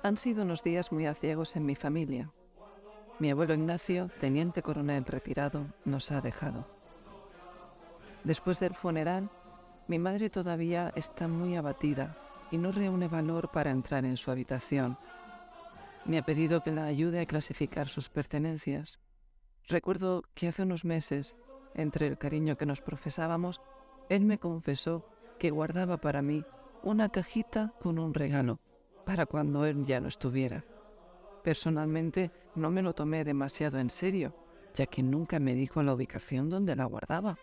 Han sido unos días muy aciagos en mi familia. Mi abuelo Ignacio, teniente coronel retirado, nos ha dejado. Después del funeral, mi madre todavía está muy abatida y no reúne valor para entrar en su habitación. Me ha pedido que la ayude a clasificar sus pertenencias. Recuerdo que hace unos meses, entre el cariño que nos profesábamos, él me confesó que guardaba para mí una cajita con un regalo, para cuando él ya no estuviera. Personalmente no me lo tomé demasiado en serio, ya que nunca me dijo la ubicación donde la guardaba.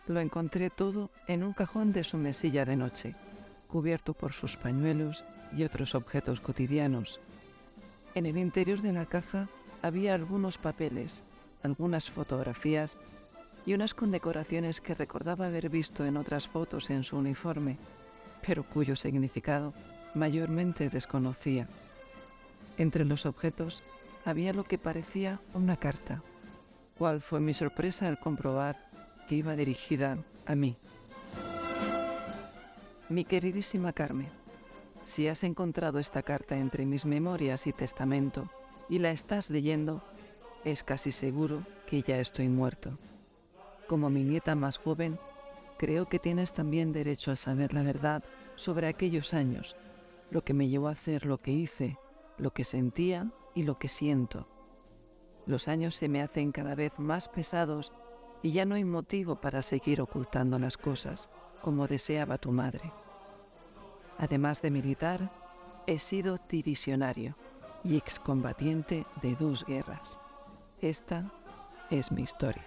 Lo encontré todo en un cajón de su mesilla de noche, cubierto por sus pañuelos y otros objetos cotidianos. En el interior de la caja había algunos papeles, algunas fotografías y unas condecoraciones que recordaba haber visto en otras fotos en su uniforme, pero cuyo significado mayormente desconocía. Entre los objetos había lo que parecía una carta. ¿Cuál fue mi sorpresa al comprobar que iba dirigida a mí? Mi queridísima Carmen, si has encontrado esta carta entre mis memorias y testamento y la estás leyendo, es casi seguro que ya estoy muerto. Como mi nieta más joven, creo que tienes también derecho a saber la verdad sobre aquellos años, lo que me llevó a hacer lo que hice, lo que sentía y lo que siento. Los años se me hacen cada vez más pesados y ya no hay motivo para seguir ocultando las cosas, como deseaba tu madre. Además de militar, he sido divisionario y excombatiente de 2 guerras. Esta es mi historia.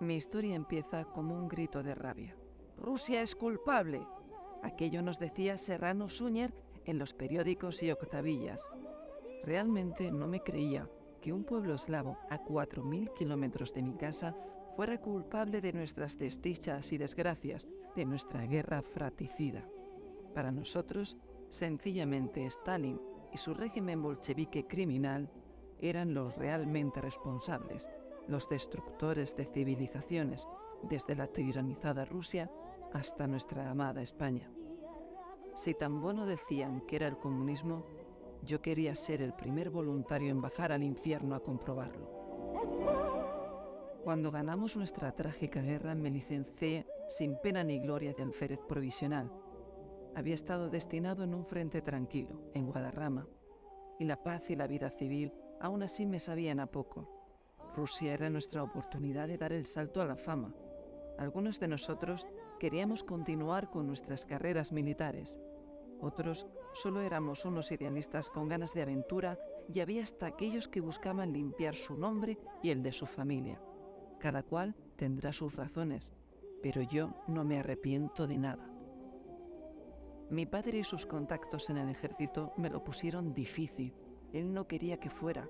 Mi historia empieza como un grito de rabia. ¡Rusia es culpable! Aquello nos decía Serrano Suñer en los periódicos y octavillas. Realmente no me creía que un pueblo eslavo a 4.000 kilómetros de mi casa fuera culpable de nuestras desdichas y desgracias, de nuestra guerra fratricida. Para nosotros, sencillamente Stalin y su régimen bolchevique criminal eran los realmente responsables, los destructores de civilizaciones, desde la tiranizada Rusia hasta nuestra amada España. Si tan bueno decían que era el comunismo, yo quería ser el primer voluntario en bajar al infierno a comprobarlo. Cuando ganamos nuestra trágica guerra, me licencié sin pena ni gloria de alférez provisional. Había estado destinado en un frente tranquilo, en Guadarrama, y la paz y la vida civil aún así me sabían a poco. Rusia era nuestra oportunidad de dar el salto a la fama. Algunos de nosotros queríamos continuar con nuestras carreras militares. Otros solo éramos unos idealistas con ganas de aventura y había hasta aquellos que buscaban limpiar su nombre y el de su familia. Cada cual tendrá sus razones, pero yo no me arrepiento de nada. Mi padre y sus contactos en el ejército me lo pusieron difícil. Él no quería que fuera.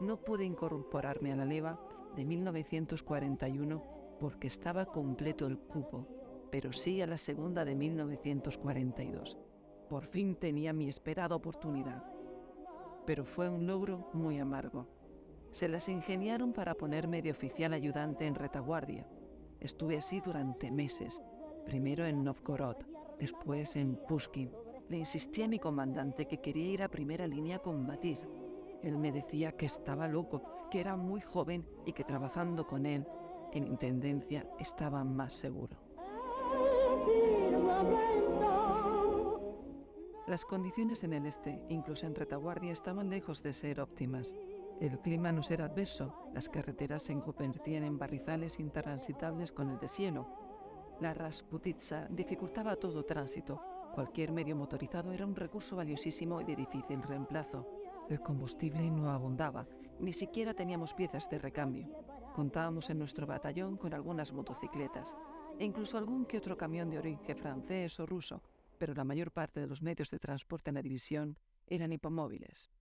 No pude incorporarme a la leva de 1941 porque estaba completo el cupo, pero sí a la segunda de 1942. Por fin tenía mi esperada oportunidad. Pero fue un logro muy amargo. Se las ingeniaron para ponerme de oficial ayudante en retaguardia. Estuve así durante meses, primero en Novgorod, después en Pushkin. Le insistí a mi comandante que quería ir a primera línea a combatir. Él me decía que estaba loco, que era muy joven y que trabajando con él en intendencia estaba más seguro. Las condiciones en el este, incluso en retaguardia, estaban lejos de ser óptimas. El clima nos era adverso, las carreteras se convertían en barrizales intransitables con el deshielo. La Rasputitsa dificultaba todo tránsito. Cualquier medio motorizado era un recurso valiosísimo y de difícil reemplazo. El combustible no abundaba, ni siquiera teníamos piezas de recambio. Contábamos en nuestro batallón con algunas motocicletas e incluso algún que otro camión de origen francés o ruso, pero la mayor parte de los medios de transporte en la división eran hipomóviles.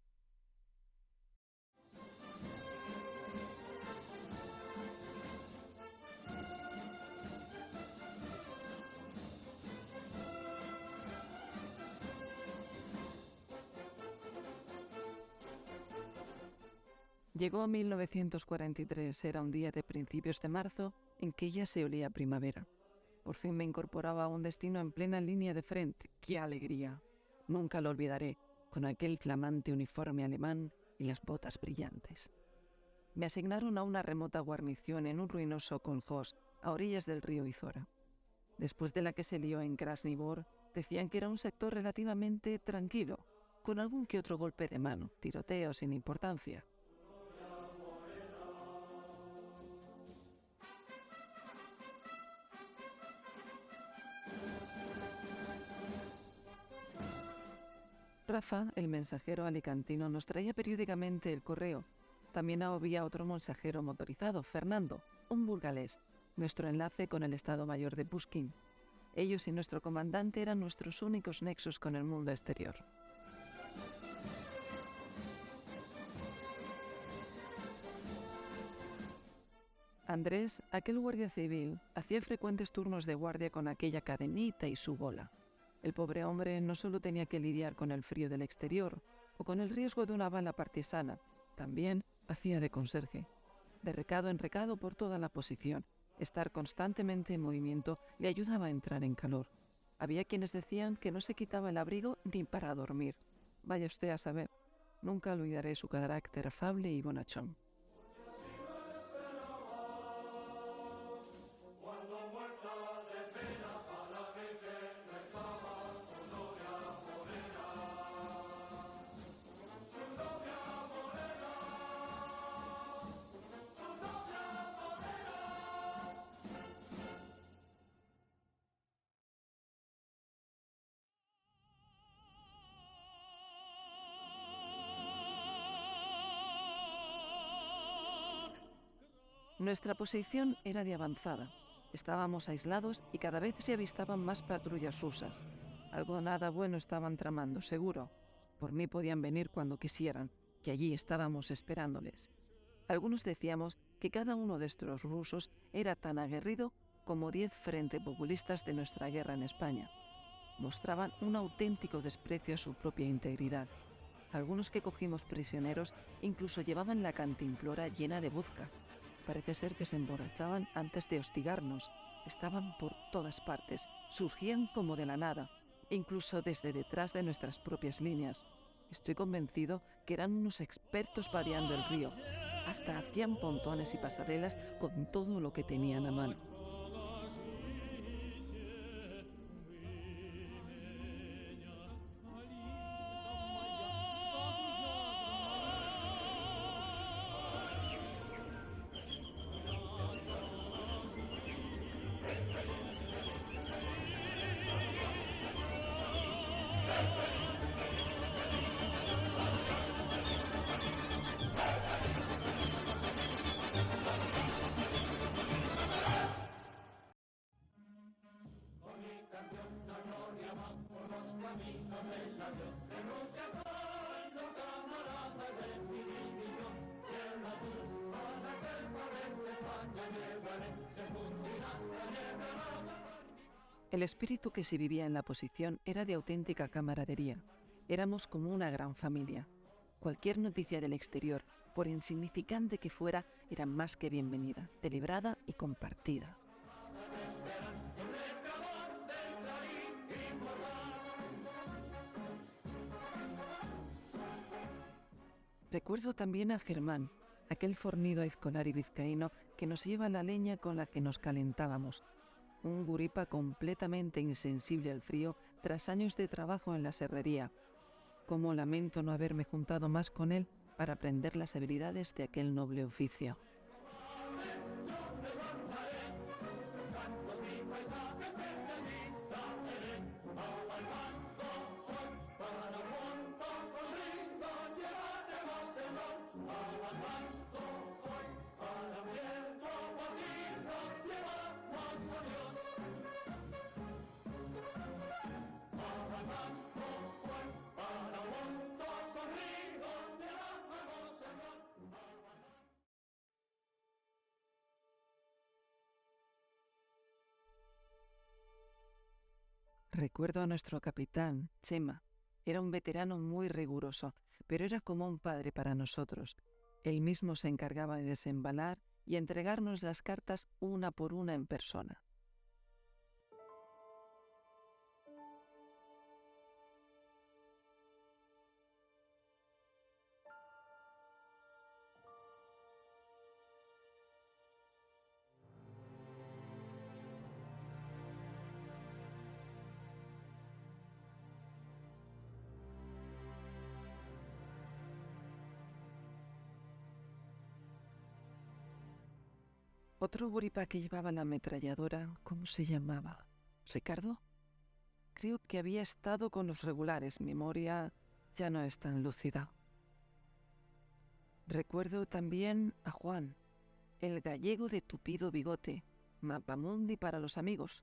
Llegó 1943, era un día de principios de marzo en que ya se olía primavera. Por fin me incorporaba a un destino en plena línea de frente. ¡Qué alegría! Nunca lo olvidaré, con aquel flamante uniforme alemán y las botas brillantes. Me asignaron a una remota guarnición en un ruinoso kolhos a orillas del río Izora. Después de la que se lió en Krasny Bor, decían que era un sector relativamente tranquilo, con algún que otro golpe de mano, tiroteo sin importancia. Rafa, el mensajero alicantino, nos traía periódicamente el correo. También había otro mensajero motorizado, Fernando, un burgalés, nuestro enlace con el Estado Mayor de Pushkin. Ellos y nuestro comandante eran nuestros únicos nexos con el mundo exterior. Andrés, aquel guardia civil, hacía frecuentes turnos de guardia con aquella cadenita y su bola. El pobre hombre no solo tenía que lidiar con el frío del exterior o con el riesgo de una bala partisana, también hacía de conserje. De recado en recado por toda la posición, estar constantemente en movimiento le ayudaba a entrar en calor. Había quienes decían que no se quitaba el abrigo ni para dormir. Vaya usted a saber, nunca olvidaré su carácter afable y bonachón. Nuestra posición era de avanzada. Estábamos aislados y cada vez se avistaban más patrullas rusas. Algo nada bueno estaban tramando, seguro. Por mí podían venir cuando quisieran, que allí estábamos esperándoles. Algunos decíamos que cada uno de estos rusos era tan aguerrido como 10 frente populistas de nuestra guerra en España. Mostraban un auténtico desprecio a su propia integridad. Algunos que cogimos prisioneros incluso llevaban la cantimplora llena de vodka. Parece ser que se emborrachaban antes de hostigarnos. Estaban por todas partes, surgían como de la nada, incluso desde detrás de nuestras propias líneas. Estoy convencido que eran unos expertos vadeando el río. Hasta hacían pontones y pasarelas con todo lo que tenían a mano. El espíritu que se vivía en la posición era de auténtica camaradería. Éramos como una gran familia. Cualquier noticia del exterior, por insignificante que fuera, era más que bienvenida, celebrada y compartida. Recuerdo también a Germán, aquel fornido aizcolari vizcaíno que nos lleva la leña con la que nos calentábamos. Un guripa completamente insensible al frío tras años de trabajo en la serrería. Cómo lamento no haberme juntado más con él para aprender las habilidades de aquel noble oficio. Recuerdo a nuestro capitán, Chema. Era un veterano muy riguroso, pero era como un padre para nosotros. Él mismo se encargaba de desembalar y entregarnos las cartas una por una en persona. Otro guripa que llevaba la ametralladora, ¿cómo se llamaba? ¿Ricardo? Creo que había estado con los regulares. Mi memoria ya no es tan lúcida. Recuerdo también a Juan, el gallego de tupido bigote, mapamundi para los amigos.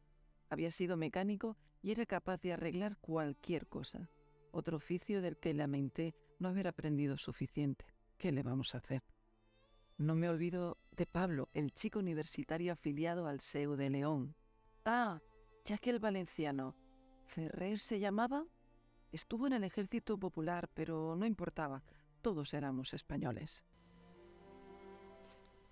Había sido mecánico y era capaz de arreglar cualquier cosa. Otro oficio del que lamenté no haber aprendido suficiente. ¿Qué le vamos a hacer? No me olvido de Pablo, el chico universitario afiliado al SEU de León. Ah, ya que el valenciano. ¿Ferrer se llamaba? Estuvo en el Ejército Popular, pero no importaba. Todos éramos españoles.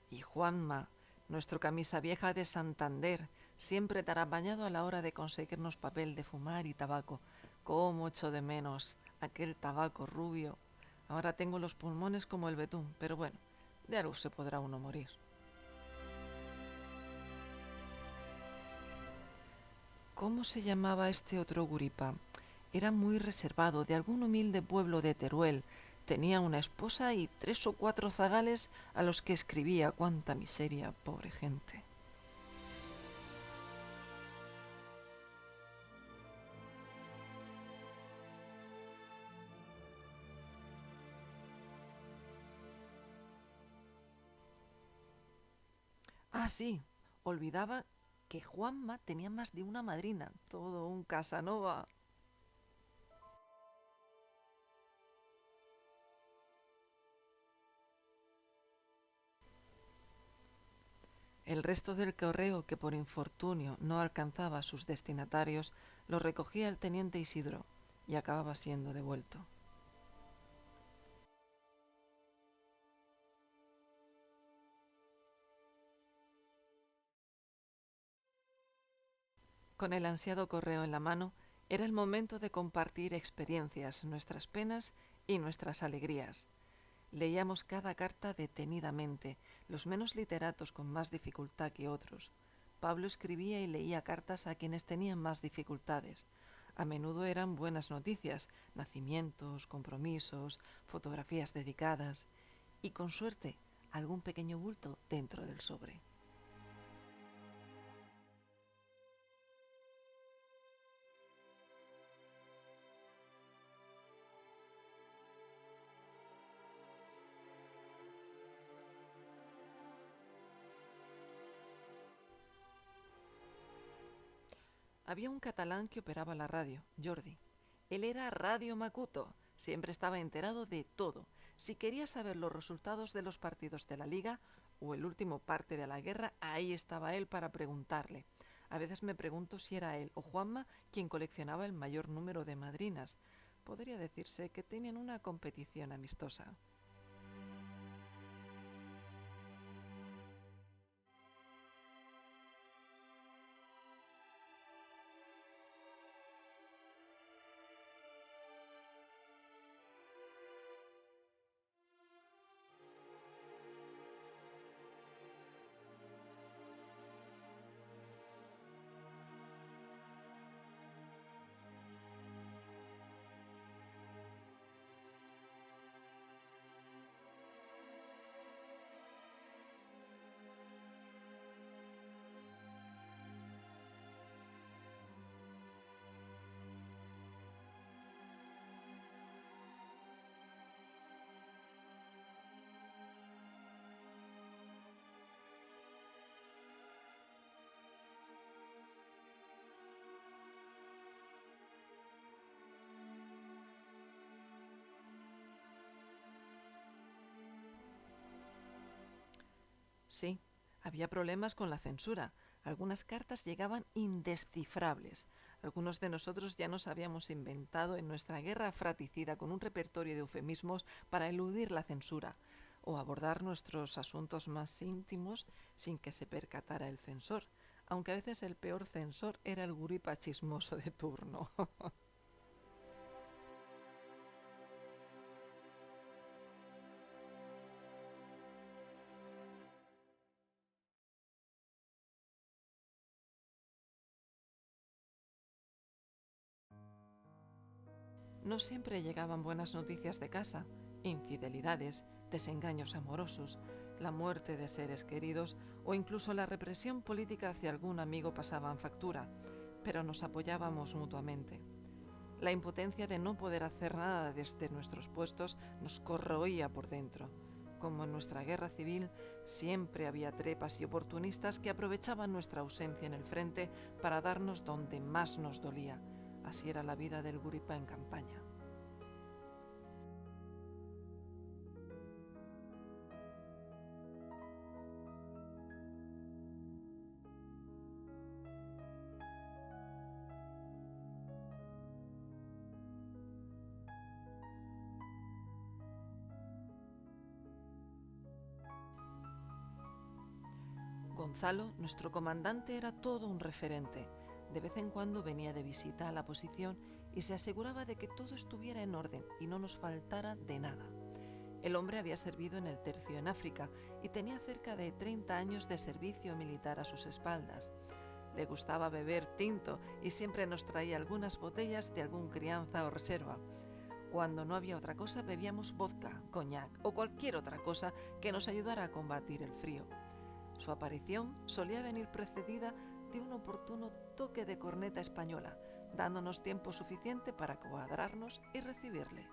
Y Juanma, nuestro camisa vieja de Santander, siempre tan apañado a la hora de conseguirnos papel de fumar y tabaco. Cómo echo de menos aquel tabaco rubio. Ahora tengo los pulmones como el betún, pero bueno, de algo se podrá uno morir. ¿Cómo se llamaba este otro guripa? Era muy reservado, de algún humilde pueblo de Teruel. Tenía una esposa y 3 o 4 zagales a los que escribía. Cuánta miseria, pobre gente. Ah, sí, olvidaba que Juanma tenía más de una madrina, todo un Casanova. El resto del correo que por infortunio no alcanzaba a sus destinatarios lo recogía el teniente Isidro y acababa siendo devuelto. Con el ansiado correo en la mano, era el momento de compartir experiencias, nuestras penas y nuestras alegrías. Leíamos cada carta detenidamente, los menos literatos con más dificultad que otros. Pablo escribía y leía cartas a quienes tenían más dificultades. A menudo eran buenas noticias, nacimientos, compromisos, fotografías dedicadas y, con suerte, algún pequeño bulto dentro del sobre. Había un catalán que operaba la radio, Jordi. Él era Radio Macuto, siempre estaba enterado de todo. Si quería saber los resultados de los partidos de la liga o el último parte de la guerra, ahí estaba él para preguntarle. A veces me pregunto si era él o Juanma quien coleccionaba el mayor número de madrinas. Podría decirse que tenían una competición amistosa. Sí, había problemas con la censura. Algunas cartas llegaban indescifrables. Algunos de nosotros ya nos habíamos inventado en nuestra guerra fratricida con un repertorio de eufemismos para eludir la censura o abordar nuestros asuntos más íntimos sin que se percatara el censor, aunque a veces el peor censor era el guripa chismoso de turno. No siempre llegaban buenas noticias de casa, infidelidades, desengaños amorosos. la muerte de seres queridos o incluso la represión política hacia algún amigo pasaban factura, pero nos apoyábamos mutuamente. La impotencia de no poder hacer nada desde nuestros puestos nos corroía por dentro. Como en nuestra guerra civil, siempre había trepas y oportunistas que aprovechaban nuestra ausencia en el frente para darnos donde más nos dolía. Así era la vida del Guripa en campaña. Gonzalo, nuestro comandante, era todo un referente. De vez en cuando venía de visita a la posición y se aseguraba de que todo estuviera en orden y no nos faltara de nada. El hombre había servido en el Tercio en África y tenía cerca de 30 años de servicio militar a sus espaldas. Le gustaba beber tinto y siempre nos traía algunas botellas de algún crianza o reserva. Cuando no había otra cosa, bebíamos vodka, coñac o cualquier otra cosa que nos ayudara a combatir el frío. Su aparición solía venir precedida de un oportuno toque de corneta española, dándonos tiempo suficiente para cuadrarnos y recibirle.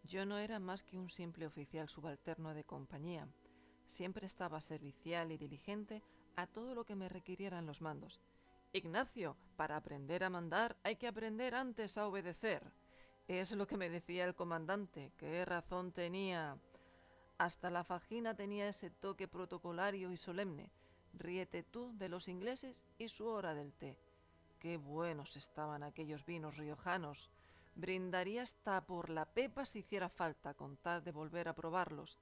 Yo no era más que un simple oficial subalterno de compañía. Siempre estaba servicial y diligente a todo lo que me requirieran los mandos. Ignacio, para aprender a mandar hay que aprender antes a obedecer. Es lo que me decía el comandante. ¿Qué razón tenía? Hasta la fajina tenía ese toque protocolario y solemne. Ríete tú de los ingleses y su hora del té. Qué buenos estaban aquellos vinos riojanos. Brindaría hasta por la pepa si hiciera falta, con tal de volver a probarlos.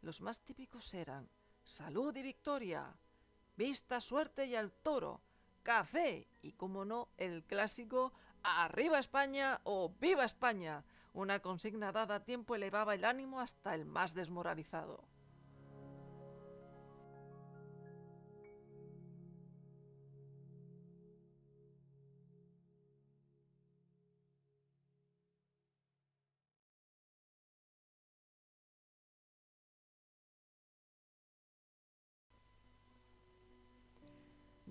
Los más típicos eran salud y victoria, vista, suerte y al toro, café y, como no, el clásico arriba España o viva España. Una consigna dada a tiempo elevaba el ánimo hasta el más desmoralizado.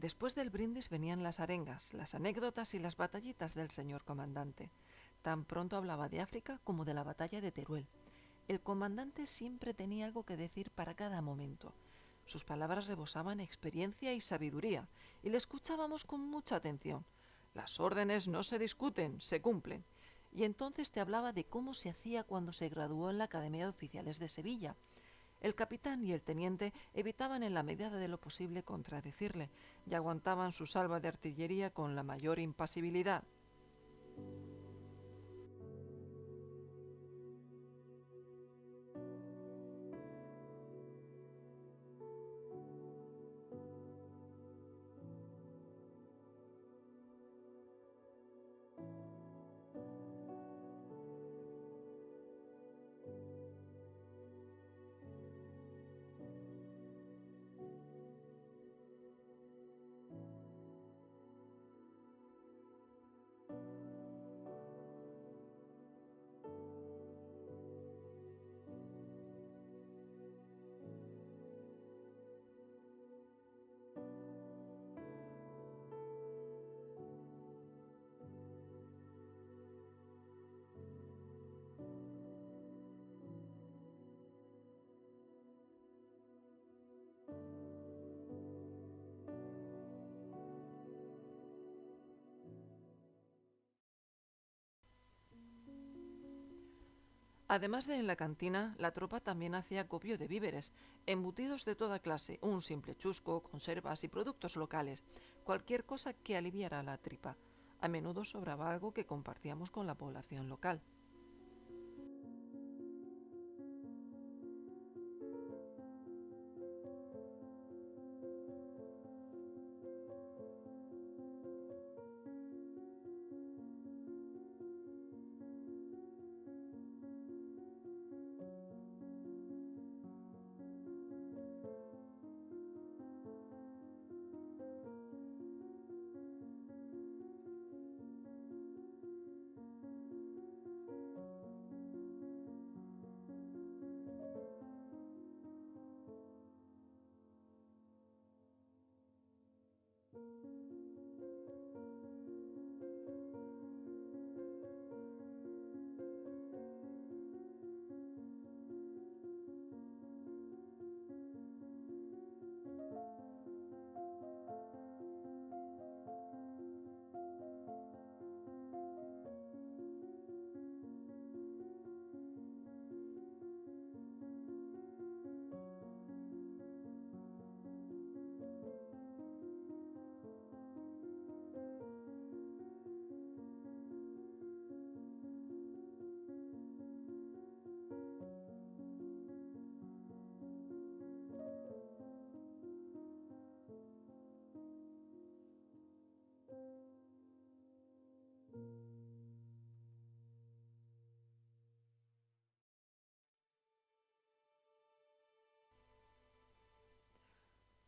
Después del brindis venían las arengas, las anécdotas y las batallitas del señor comandante. Tan pronto hablaba de África como de la batalla de Teruel. El comandante siempre tenía algo que decir para cada momento. Sus palabras rebosaban experiencia y sabiduría, y le escuchábamos con mucha atención. Las órdenes no se discuten, se cumplen. Y entonces te hablaba de cómo se hacía cuando se graduó en la Academia de Oficiales de Sevilla. El capitán y el teniente evitaban en la medida de lo posible contradecirle y aguantaban su salva de artillería con la mayor impasibilidad. Además de en la cantina, la tropa también hacía acopio de víveres, embutidos de toda clase, un simple chusco, conservas y productos locales, cualquier cosa que aliviara la tripa. A menudo sobraba algo que compartíamos con la población local.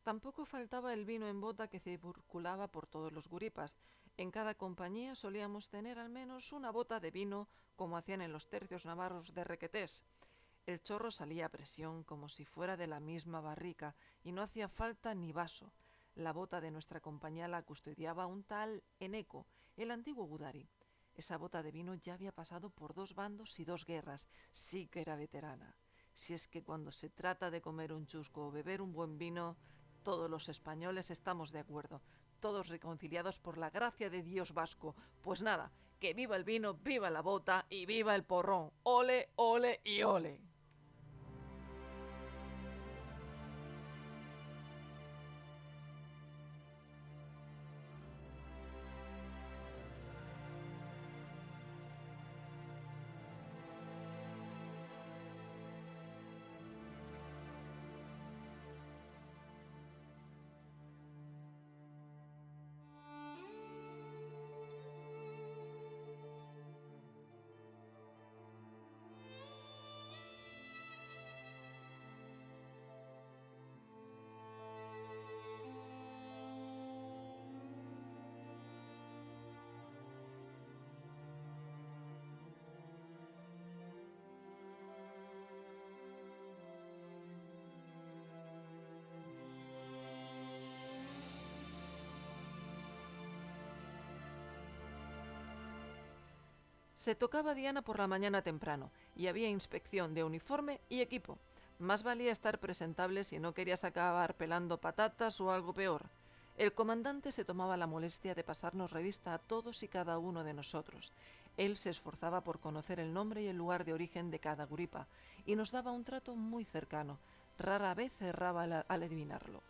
Tampoco faltaba el vino en bota que circulaba por todos los guripas. En cada compañía solíamos tener al menos una bota de vino, como hacían en los tercios navarros de Requetés. El chorro salía a presión como si fuera de la misma barrica y no hacía falta ni vaso. La bota de nuestra compañía la custodiaba un tal Eneco, el antiguo Gudari. Esa bota de vino ya había pasado por 2 bandos y 2 guerras. Sí que era veterana. Si es que cuando se trata de comer un chusco o beber un buen vino, todos los españoles estamos de acuerdo, todos reconciliados por la gracia de Dios vasco. Pues nada, que viva el vino, viva la bota y viva el porrón. Ole, ole y ole. Se tocaba Diana por la mañana temprano y había inspección de uniforme y equipo. Más valía estar presentable si no querías acabar pelando patatas o algo peor. El comandante se tomaba la molestia de pasarnos revista a todos y cada uno de nosotros. Él se esforzaba por conocer el nombre y el lugar de origen de cada guripa y nos daba un trato muy cercano. Rara vez erraba al adivinarlo.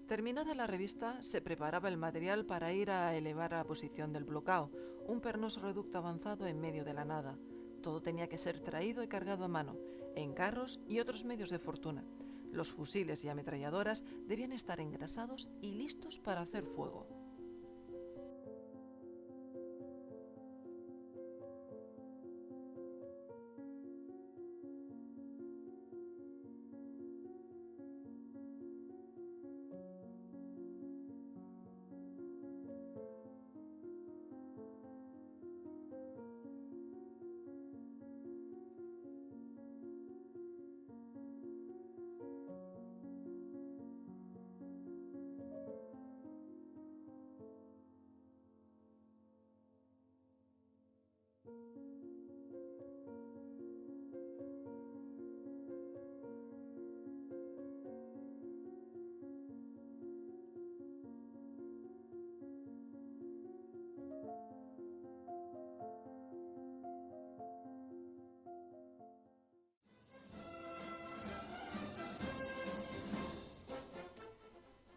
Terminada la revista, se preparaba el material para ir a elevar a la posición del bloqueo, un pernoso reducto avanzado en medio de la nada. Todo tenía que ser traído y cargado a mano, en carros y otros medios de fortuna. Los fusiles y ametralladoras debían estar engrasados y listos para hacer fuego.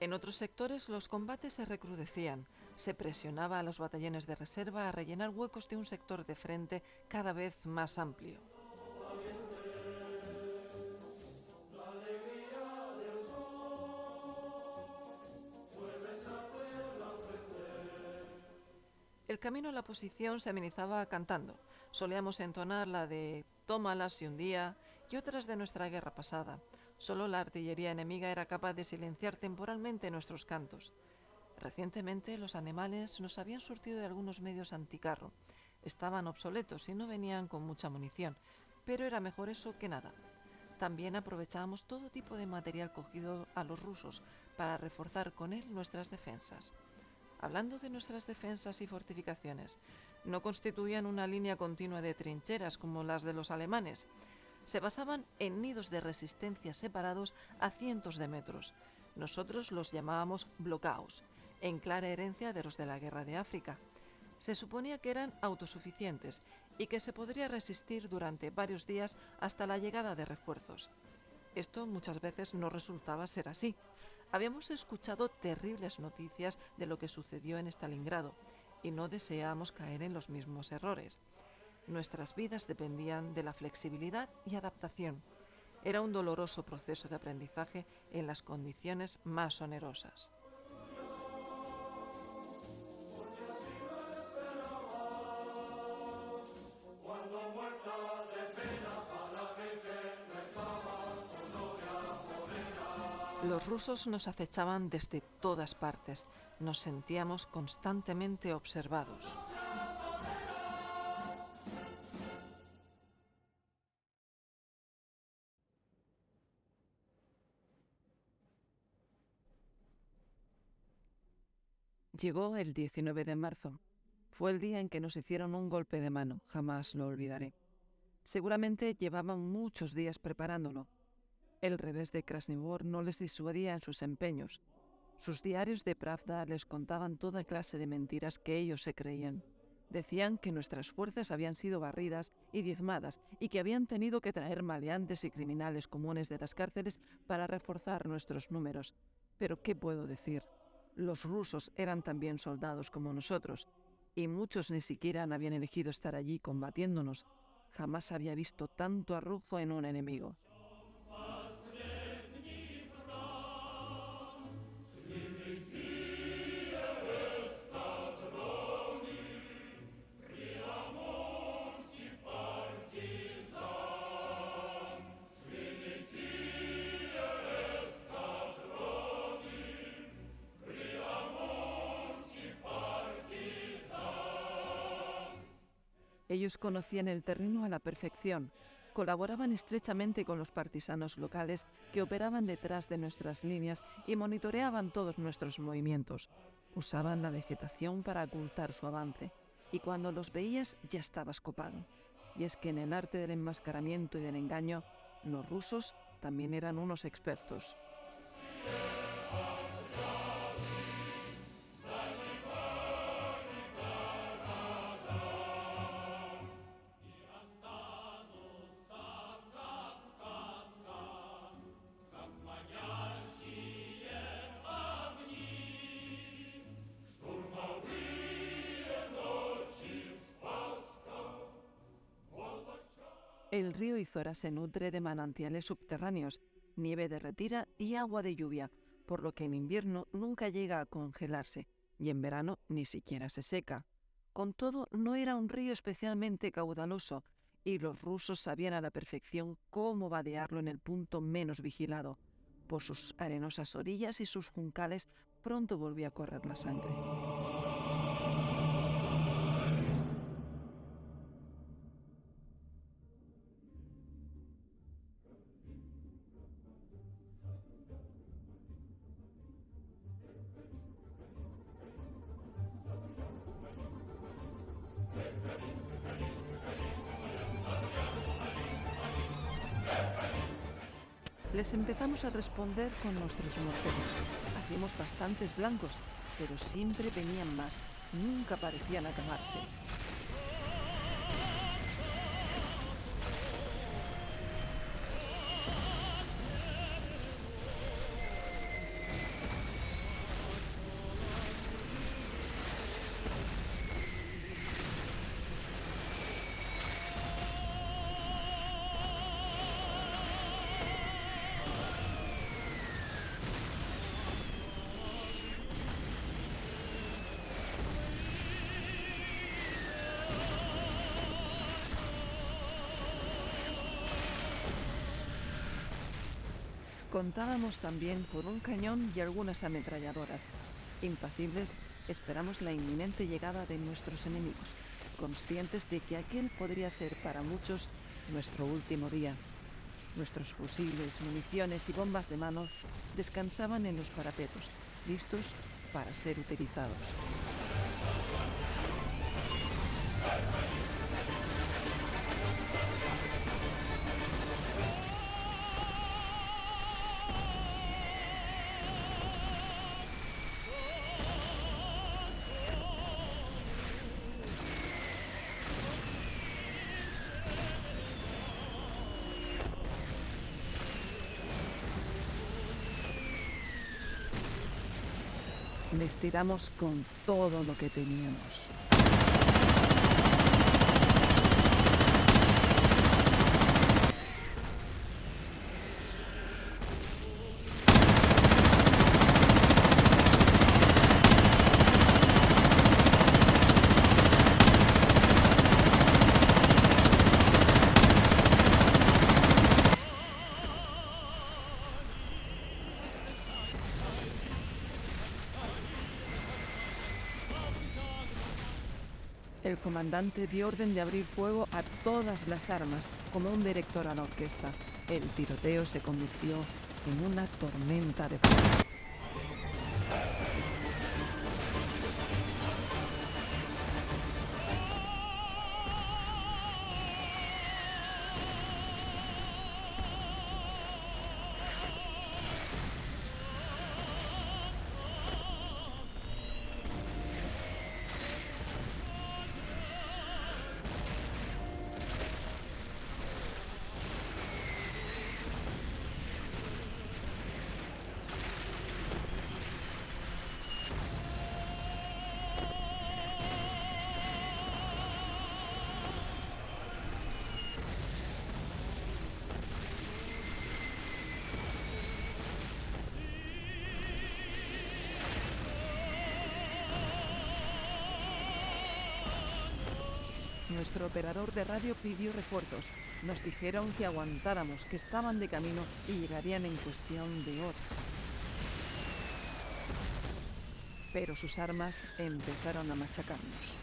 En otros sectores los combates se recrudecían, se presionaba a los batallones de reserva a rellenar huecos de un sector de frente cada vez más amplio. El camino a la posición se amenizaba cantando. Solíamos entonar la de «Tómala si un día» y otras de nuestra guerra pasada. Solo la artillería enemiga era capaz de silenciar temporalmente nuestros cantos. Recientemente los animales nos habían surtido de algunos medios anticarro. Estaban obsoletos y no venían con mucha munición, pero era mejor eso que nada. También aprovechábamos todo tipo de material cogido a los rusos para reforzar con él nuestras defensas. Hablando de nuestras defensas y fortificaciones, no constituían una línea continua de trincheras como las de los alemanes. Se basaban en nidos de resistencia separados a cientos de metros. Nosotros los llamábamos bloqueos, en clara herencia de los de la Guerra de África. Se suponía que eran autosuficientes y que se podría resistir durante varios días hasta la llegada de refuerzos. Esto muchas veces no resultaba ser así. Habíamos escuchado terribles noticias de lo que sucedió en Stalingrado y no deseábamos caer en los mismos errores. Nuestras vidas dependían de la flexibilidad y adaptación. Era un doloroso proceso de aprendizaje en las condiciones más onerosas. Los rusos nos acechaban desde todas partes. Nos sentíamos constantemente observados. Llegó el 19 de marzo. Fue el día en que nos hicieron un golpe de mano. Jamás lo olvidaré. Seguramente llevaban muchos días preparándolo. El revés de Krasnivor no les disuadía en sus empeños. Sus diarios de Pravda les contaban toda clase de mentiras que ellos se creían. Decían que nuestras fuerzas habían sido barridas y diezmadas y que habían tenido que traer maleantes y criminales comunes de las cárceles para reforzar nuestros números. Pero ¿qué puedo decir? Los rusos eran también soldados como nosotros, y muchos ni siquiera habían elegido estar allí combatiéndonos. Jamás había visto tanto arrojo en un enemigo. Ellos conocían el terreno a la perfección, colaboraban estrechamente con los partisanos locales que operaban detrás de nuestras líneas y monitoreaban todos nuestros movimientos. Usaban la vegetación para ocultar su avance, y cuando los veías ya estabas copado. Y es que en el arte del enmascaramiento y del engaño, los rusos también eran unos expertos. El río Izora se nutre de manantiales subterráneos, nieve derretida y agua de lluvia, por lo que en invierno nunca llega a congelarse y en verano ni siquiera se seca. Con todo, no era un río especialmente caudaloso y los rusos sabían a la perfección cómo vadearlo en el punto menos vigilado. Por sus arenosas orillas y sus juncales pronto volvió a correr la sangre. Les empezamos a responder con nuestros morteros. Hacíamos bastantes blancos, pero siempre venían más, nunca parecían acabarse. Contábamos también con un cañón y algunas ametralladoras. Impasibles, esperamos la inminente llegada de nuestros enemigos, conscientes de que aquel podría ser para muchos nuestro último día. Nuestros fusiles, municiones y bombas de mano descansaban en los parapetos, listos para ser utilizados. Les tiramos con todo lo que teníamos. El comandante dio orden de abrir fuego a todas las armas, como un director a la orquesta. El tiroteo se convirtió en una tormenta de fuego. Nuestro operador de radio pidió refuerzos. Nos dijeron que aguantáramos, que estaban de camino y llegarían en cuestión de horas. Pero sus armas empezaron a machacarnos.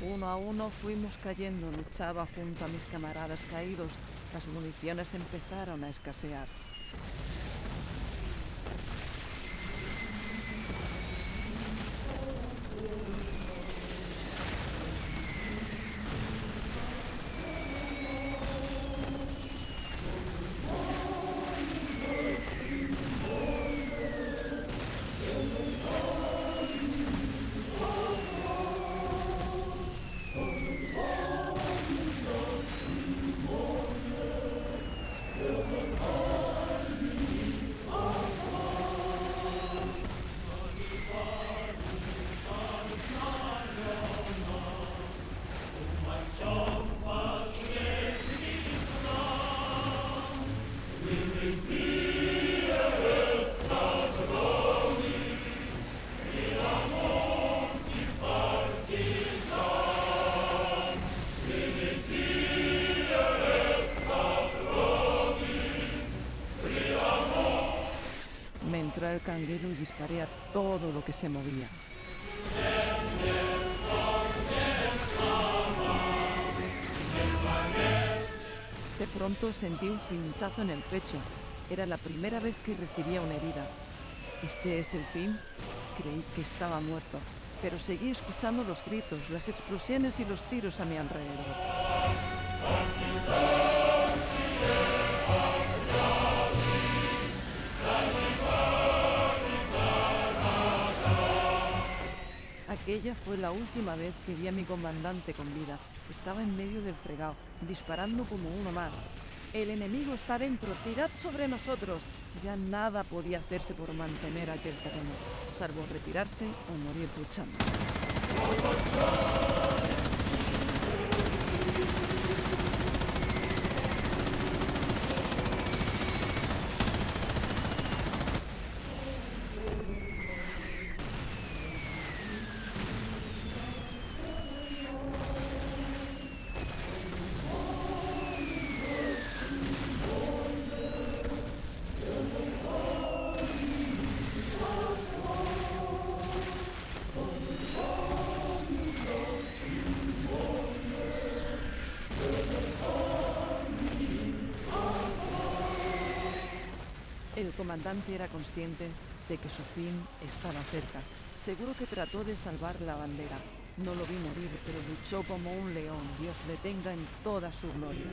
Uno a uno fuimos cayendo, luchaba junto a mis camaradas caídos. Las municiones empezaron a escasear. encontré el canguelo y disparé a todo lo que se movía. De pronto sentí un pinchazo en el pecho. Era la primera vez que recibía una herida. ¿Este es el fin? Creí que estaba muerto, pero seguí escuchando los gritos, las explosiones y los tiros a mi alrededor. Aquella fue la última vez que vi a mi comandante con vida. Estaba en medio del fregado, disparando como uno más. El enemigo está dentro, tirad sobre nosotros. Ya nada podía hacerse por mantener aquel terreno, salvo retirarse o morir luchando. El comandante era consciente de que su fin estaba cerca. Seguro que trató de salvar la bandera. No lo vi morir, pero luchó como un león. Dios le tenga en toda su gloria.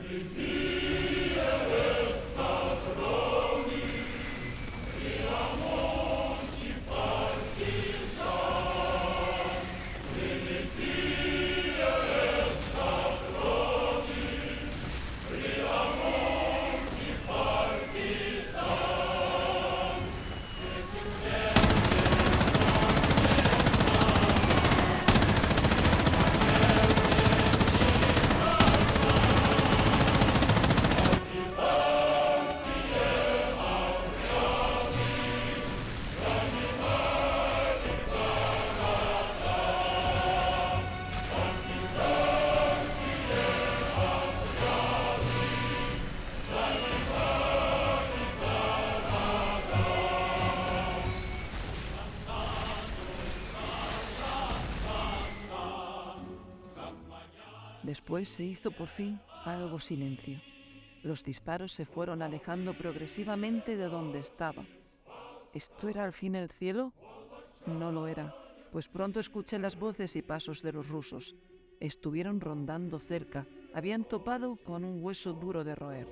Después se hizo por fin algo silencio. Los disparos se fueron alejando progresivamente de donde estaba. ¿Esto era al fin el cielo? No lo era, pues pronto escuché las voces y pasos de los rusos. Estuvieron rondando cerca, habían topado con un hueso duro de roer.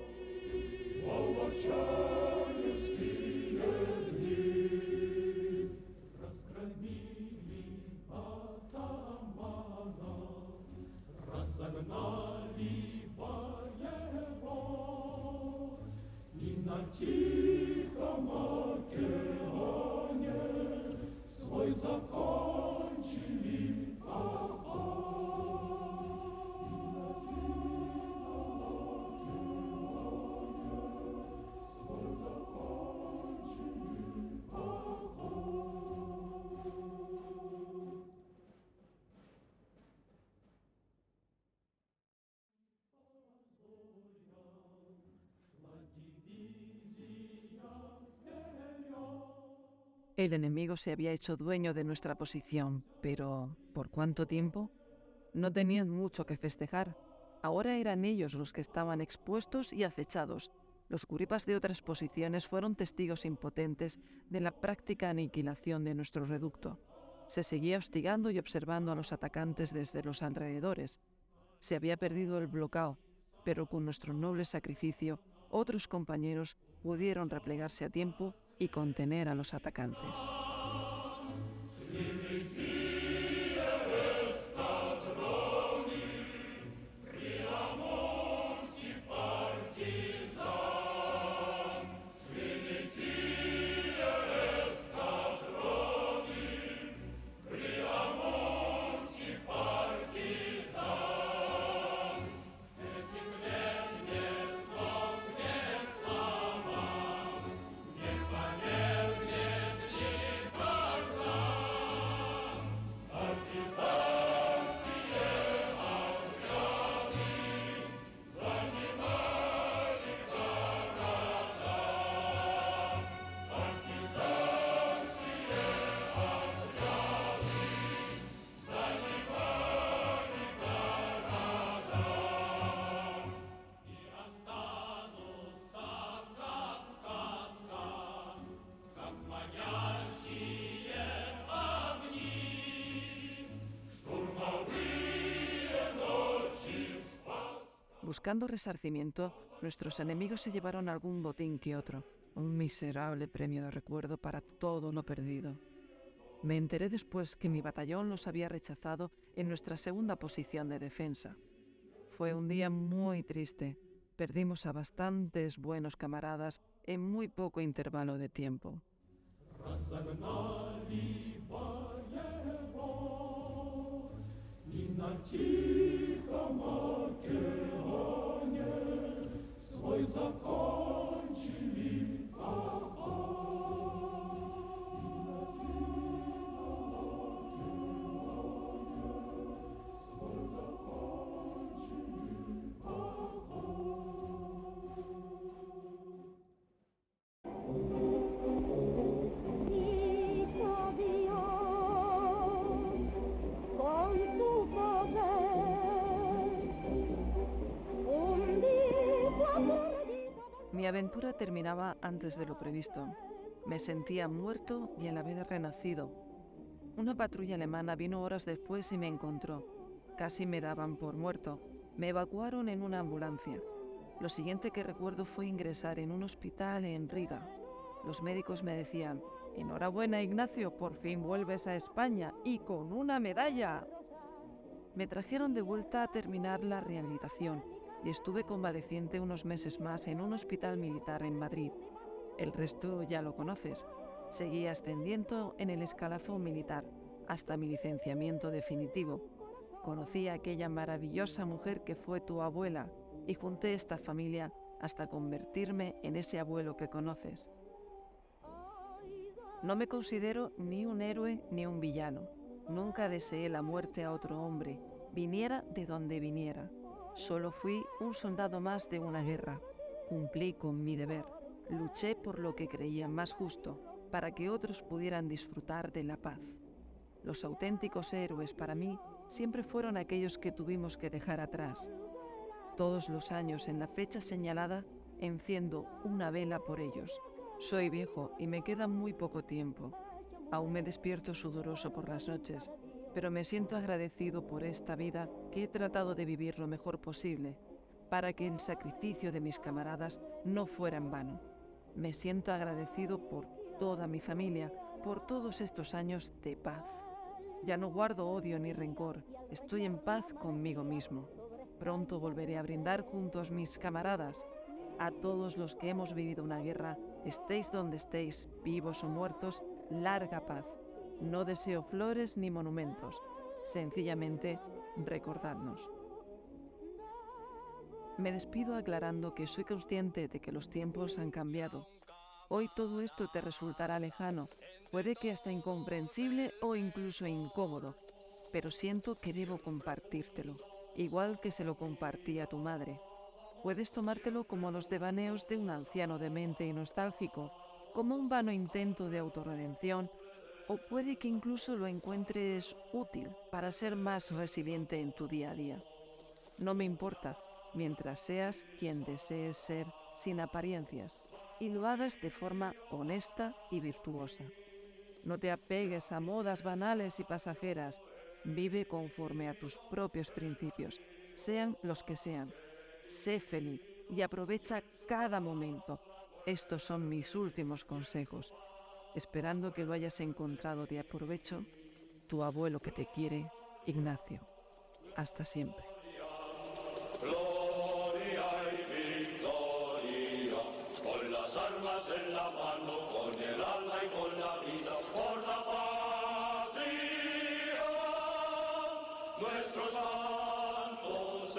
El enemigo se había hecho dueño de nuestra posición, pero ¿por cuánto tiempo? No tenían mucho que festejar. Ahora eran ellos los que estaban expuestos y acechados. Los curipas de otras posiciones fueron testigos impotentes de la práctica aniquilación de nuestro reducto. Se seguía hostigando y observando a los atacantes desde los alrededores. Se había perdido el bloqueo, pero con nuestro noble sacrificio, otros compañeros pudieron replegarse a tiempo y contener a los atacantes. Buscando resarcimiento, nuestros enemigos se llevaron algún botín que otro, un miserable premio de recuerdo para todo lo perdido. Me enteré después que mi batallón los había rechazado en nuestra segunda posición de defensa. Fue un día muy triste. Perdimos a bastantes buenos camaradas en muy poco intervalo de tiempo. Mi aventura terminaba antes de lo previsto. Me sentía muerto y a la vez renacido. Una patrulla alemana vino horas después y me encontró. Casi me daban por muerto. Me evacuaron en una ambulancia. Lo siguiente que recuerdo fue ingresar en un hospital en Riga. Los médicos me decían: «Enhorabuena, Ignacio, por fin vuelves a España y con una medalla». Me trajeron de vuelta a terminar la rehabilitación y estuve convaleciente unos meses más en un hospital militar en Madrid. El resto ya lo conoces. Seguí ascendiendo en el escalafón militar hasta mi licenciamiento definitivo. Conocí a aquella maravillosa mujer que fue tu abuela y junté esta familia hasta convertirme en ese abuelo que conoces. No me considero ni un héroe ni un villano. Nunca deseé la muerte a otro hombre, viniera de donde viniera. Solo fui un soldado más de una guerra. Cumplí con mi deber. Luché por lo que creía más justo, para que otros pudieran disfrutar de la paz. Los auténticos héroes para mí siempre fueron aquellos que tuvimos que dejar atrás. Todos los años, en la fecha señalada, enciendo una vela por ellos. Soy viejo y me queda muy poco tiempo. Aún me despierto sudoroso por las noches, pero me siento agradecido por esta vida que he tratado de vivir lo mejor posible, para que el sacrificio de mis camaradas no fuera en vano. Me siento agradecido por toda mi familia, por todos estos años de paz. Ya no guardo odio ni rencor, estoy en paz conmigo mismo. Pronto volveré a brindar junto a mis camaradas. A todos los que hemos vivido una guerra, estéis donde estéis, vivos o muertos, larga paz. No deseo flores ni monumentos, sencillamente recordadnos. Me despido aclarando que soy consciente de que los tiempos han cambiado. Hoy todo esto te resultará lejano, puede que hasta incomprensible o incluso incómodo, pero siento que debo compartírtelo, igual que se lo compartí a tu madre. Puedes tomártelo como los devaneos de un anciano demente y nostálgico, como un vano intento de autorredención, o puede que incluso lo encuentres útil para ser más resiliente en tu día a día. No me importa, mientras seas quien desees ser sin apariencias y lo hagas de forma honesta y virtuosa. No te apegues a modas banales y pasajeras. Vive conforme a tus propios principios, sean los que sean. Sé feliz y aprovecha cada momento. Estos son mis últimos consejos. Esperando que lo hayas encontrado de provecho, tu abuelo que te quiere, Ignacio. Hasta siempre. Gloria y victoria, con las armas en la mano, con el alma y con la vida, por la patria, nuestros santos